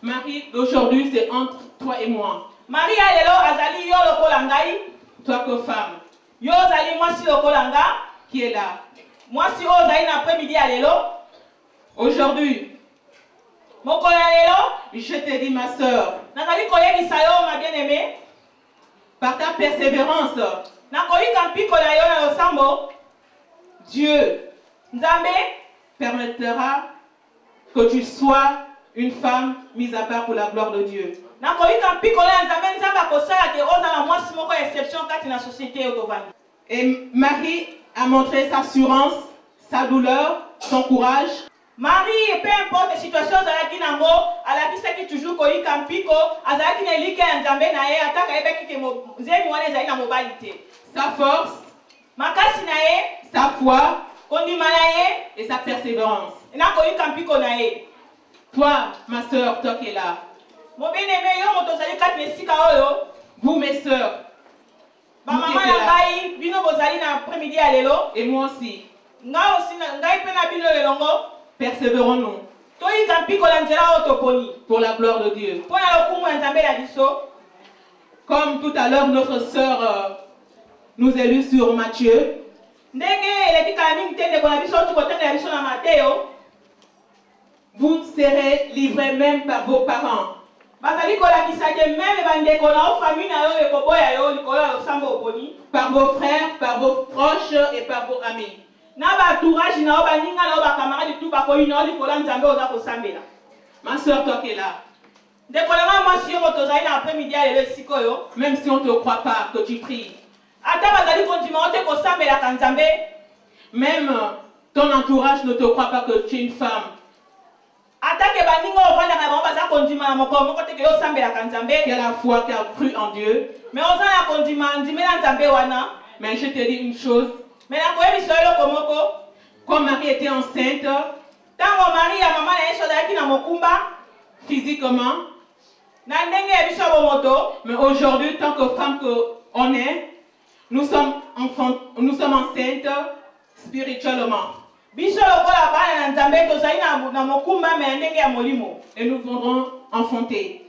Marie d'aujourd'hui, c'est entre toi et moi. Marie alelo azali yo lokola ngai. Toi que femme. Yo azali mwasi lokola nga. Qui est là? Mwasi o azali na après-midi alelo. Aujourd'hui, mokolo alelo, je te dis ma sœur, nazali koyebisa yo ma bien-aimée, par ta persévérance, nakoyika mpiko na yo na losambo, Dieu Nzambe permettra que tu sois une femme mise à part pour la gloire de Dieu. Et Marie a montré sa assurance, sa douleur, son courage. Marie, peu importe la situation, elle a toujours koyika mpiko, azalaki na elike ya Nzambe na ye ataka ebeki ke nzemi wana ezali na mobilité. Sa force, makasi na ye, sa foi, kondima na ye et sa persévérance. Na koyika mpiko na ye. Toi, ma sœur, toi qui es là. Mon bien-aimé, yo moto zali kat mesika oyo. Vous, mes sœurs. Ma maman na bai, bino bozali na après-midi à lelo. Et moi aussi. Nga aussi ngai pe na bino lelongo. Persévérons-nous. Toyika mpiko la nzela oyo toponi. Pour la gloire de Dieu. Pour la lokumu ya Nzambe la biso. Comme tout à l'heure, notre sœur nous a lu sur Matthieu. Ndenge eleki kala mingi te ndeko na biso tukotanga biso na Mateo. Vous serez livrés même par vos parents. Par vos frères, par vos proches et par vos amis. Ma soeur, toi qui es là. Même si on ne te croit pas que tu pries. Même ton entourage ne te croit pas que tu es une femme. Qui a la foi, qui a cru en Dieu. Mais je te dis une chose. Quand Marie était enceinte, physiquement, mais aujourd'hui, tant que femme qu'on est, nous sommes enceintes spirituellement. Et nous voudrons enfanter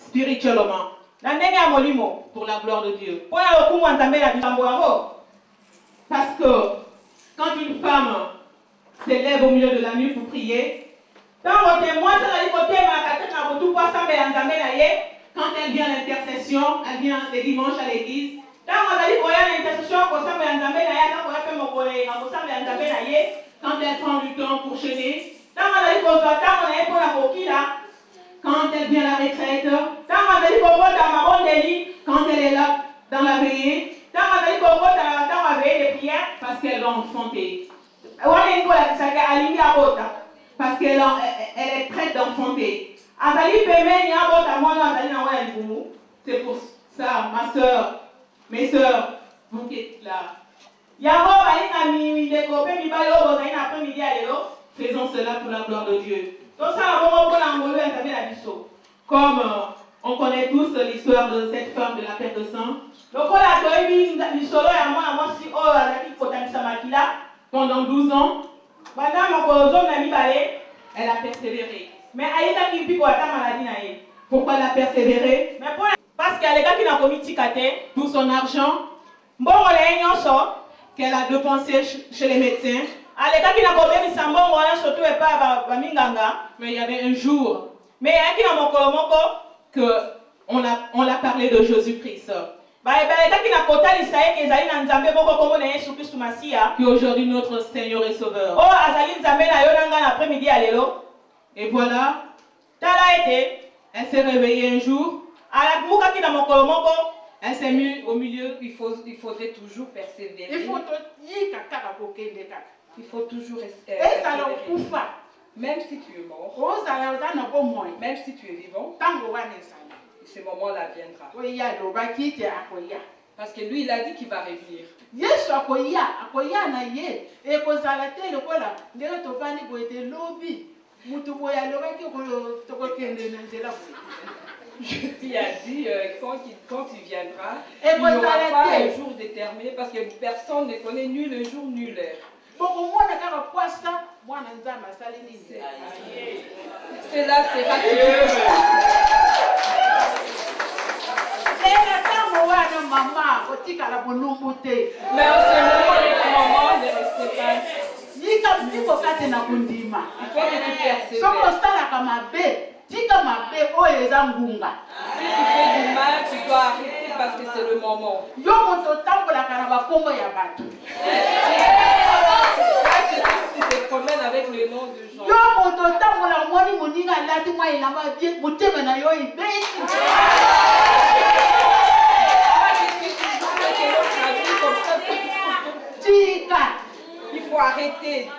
spirituellement pour la gloire de Dieu. Parce que quand une femme s'élève au milieu de la nuit pour prier, quand elle vient à l'intercession, elle vient les dimanches à l'église, quand elle prend du temps pour jeûner, quand elle vient à la retraite, quand elle est là dans la veillée, parce qu'elle va enfanter. Parce qu'elle est prête d'enfanter. C'est pour ça, ma soeur, mes soeurs, vous qui êtes là. Faisons cela pour la gloire de Dieu. Comme on connaît tous l'histoire de cette femme de la perte de sang. Pendant 12 ans, elle a persévéré. Pourquoi elle a persévéré? Parce qu'elle a tout son argent qu'elle a dépensé chez les médecins. Mais il y avait un jour que on a parlé de Jésus-Christ. Qui est aujourd'hui notre Seigneur et Sauveur. Et voilà, elle s'est réveillée un jour. Elle s'est mise au milieu. Il faudrait toujours persévérer. Il faut toujours persévérer. Même si tu es mort, même si tu es vivant, ce moment-là viendra. Parce que lui, il a dit qu'il va revenir. Il a dit quand il viendra, il n'y aura pas un jour déterminé parce que personne ne connaît ni le jour ni l'heure. Cela sera mais en ce moment, ne restez pas. Il faut que tu persévères. Si tu fais du mal, tu dois arrêter parce que c'est le moment. Tu te promènes avec le nom de Jean. Il faut arrêter.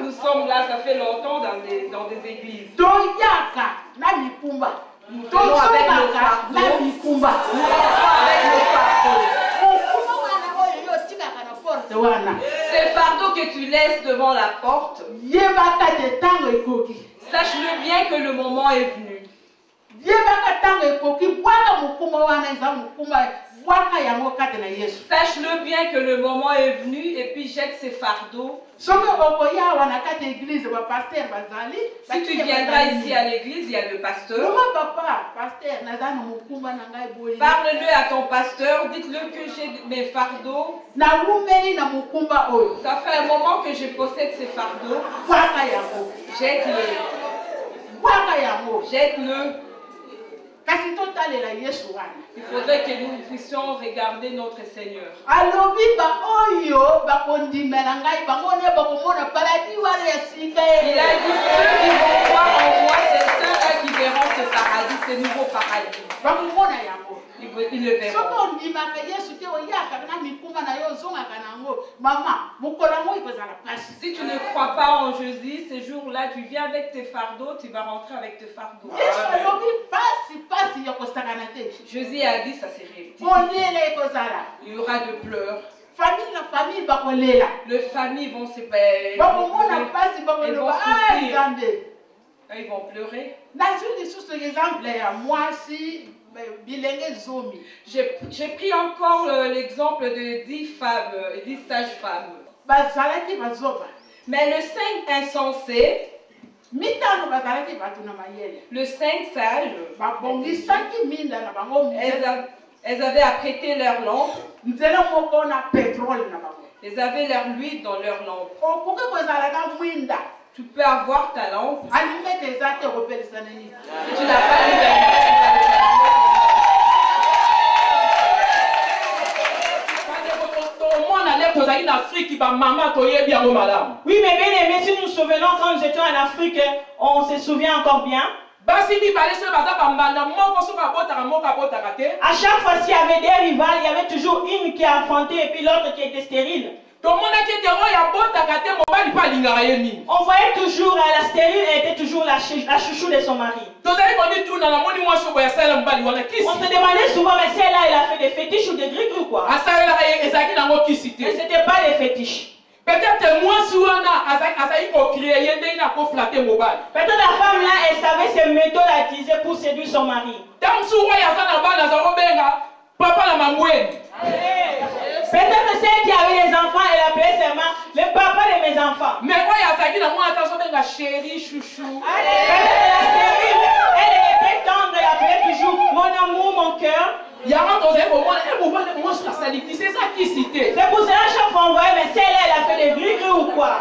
Nous sommes là, ça fait longtemps dans des églises. Nous venons avec nos fardeaux. Nous rentrons avec nos fardeaux. Ces fardeaux que tu laisses devant la porte, sache-le bien que le moment est venu. Sache-le bien que le moment est venu et puis jette ces fardeaux. Si tu viendras ici à l'église, il y a le pasteur. Parle-le à ton pasteur, dites-le que j'ai mes fardeaux. Ça fait un moment que je possède ces fardeaux. Jette-le. Jette-le. Il faudrait que nous puissions regarder notre Seigneur. Il a dit ceux qui vont croire en moi, c'est ceux-là qui verront ce paradis, ce nouveau paradis. Ils le verront. Si tu ne crois pas en Jésus, ces jours-là, tu viens avec tes fardeaux, tu vas rentrer avec tes fardeaux. Jésus a dit ça c'est réel. Il y aura de pleurs. Les familles vont se perdre. Ils vont pleurer. J'ai pris encore l'exemple de 10 femmes, 10 sages-femmes. Mais le 5 insensé, le 5 sages, elles avaient apprêté leur lampe. Elles avaient leur huile dans leur lampe. Tu peux avoir ta lampe. Si tu n'as pas l'huile, oui, mais bien aimé, si nous nous souvenons quand nous étions en Afrique, on se souvient encore bien. À chaque fois s'il y avait des rivales, il y avait toujours une qui a enfanté et puis l'autre qui était stérile. On voyait toujours la stérile, elle était toujours la chouchou de son mari. On se demandait souvent, mais celle-là, elle a fait des fétiches ou des grippes ou quoi? Mais ce n'était pas des fétiches. Peut-être la femme là, elle savait ses méthodes à utiliser pour séduire son mari. Peut-être celle qui avait les enfants, elle appelait seulement le papa de mes enfants. Mais chérie, chouchou. Peut-être la chérie, elle était tendre, elle appelait toujours mon amour, mon cœur. C'est pour cela que chaque fois on voyait, mais celle-là, elle a fait des gris-gris ou quoi?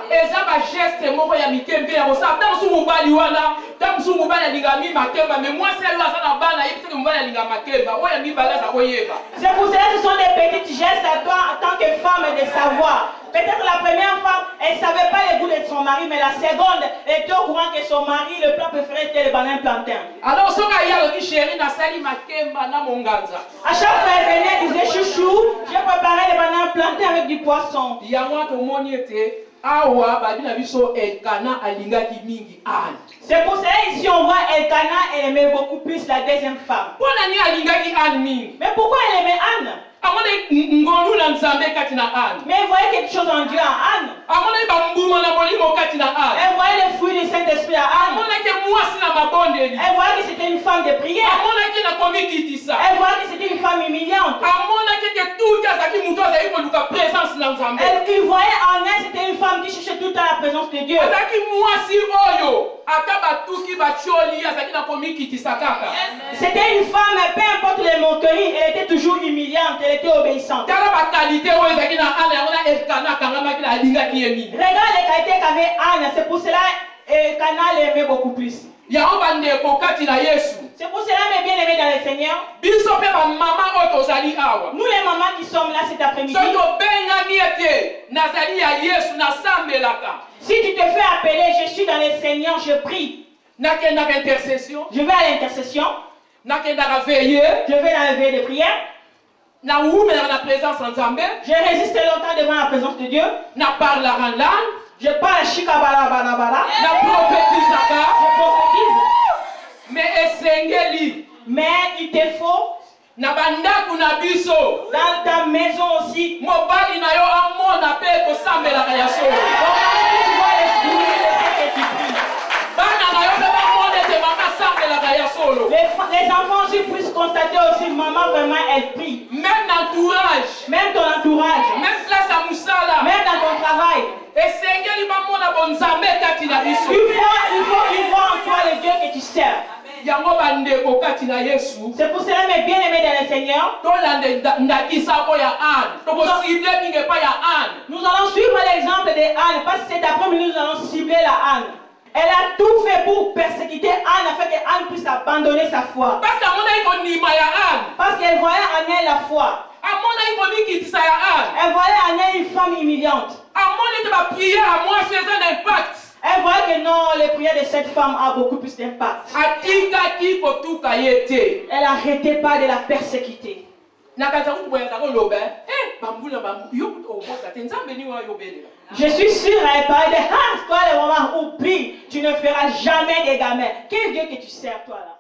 C'est pour cela que ce sont des petits gestes à toi en tant que femme de savoir. Peut-être la première femme, elle ne savait pas le goût de son mari, mais la seconde, elle était au courant que son mari, le plat préféré était le bananes plantain. Alors, à chaque fois, elle venait, elle disait chouchou, j'ai préparé les bananes plantain avec du poisson. C'est pour cela ici on voit Elkana, elle aimait beaucoup plus la deuxième femme. Mais pourquoi elle aimait Anne? Mais elle voyait quelque chose en Dieu à Anne. Elle voyait les fruits du Saint-Esprit à Anne. Elle voyait que c'était une femme de prière. Elle voyait que c'était une femme humiliante. Il voyait en elle, c'était une femme qui cherchait tout le temps la présence de Dieu. C'était une femme, peu importe les moqueries, elle était toujours humiliante, elle était obéissante. Regarde les qualités qu'avait Anne, c'est pour cela que Cana l'aimait beaucoup plus. C'est pour cela, mes bien-aimés dans le Seigneur, nous les mamans qui sommes là cet après-midi, si tu te fais appeler, je suis dans le Seigneur, je prie. Je vais à l'intercession. Je vais dans la veille de prière. Je résiste longtemps devant la présence de Dieu. Je parle shikabara barabara. Je prophétise. Mais il te faut dans ta maison aussi. Les enfants aussi puissent constater aussi, maman vraiment elle prie. Même l'entourage. Même ton entourage. Même place à Moussala. Même dans ton travail. Il faut en toi le Dieu que tu sers. C'est pour cela, mes bien-aimés dans le Seigneur, nous allons suivre l'exemple de Anne, parce que cet après-midi nous allons cibler la Anne. Elle a tout fait pour persécuter Anne afin qu'Anne puisse abandonner sa foi. Parce qu'elle voyait en elle la foi. Elle voyait en elle une femme humiliante. Elle voyait que non, les prières de cette femme a beaucoup plus d'impact. Elle n'arrêtait pas de la persécuter. Je suis sûre, elle parlait de toi le moment où prie, tu ne feras jamais des gamins. Quel Dieu que tu sers toi là?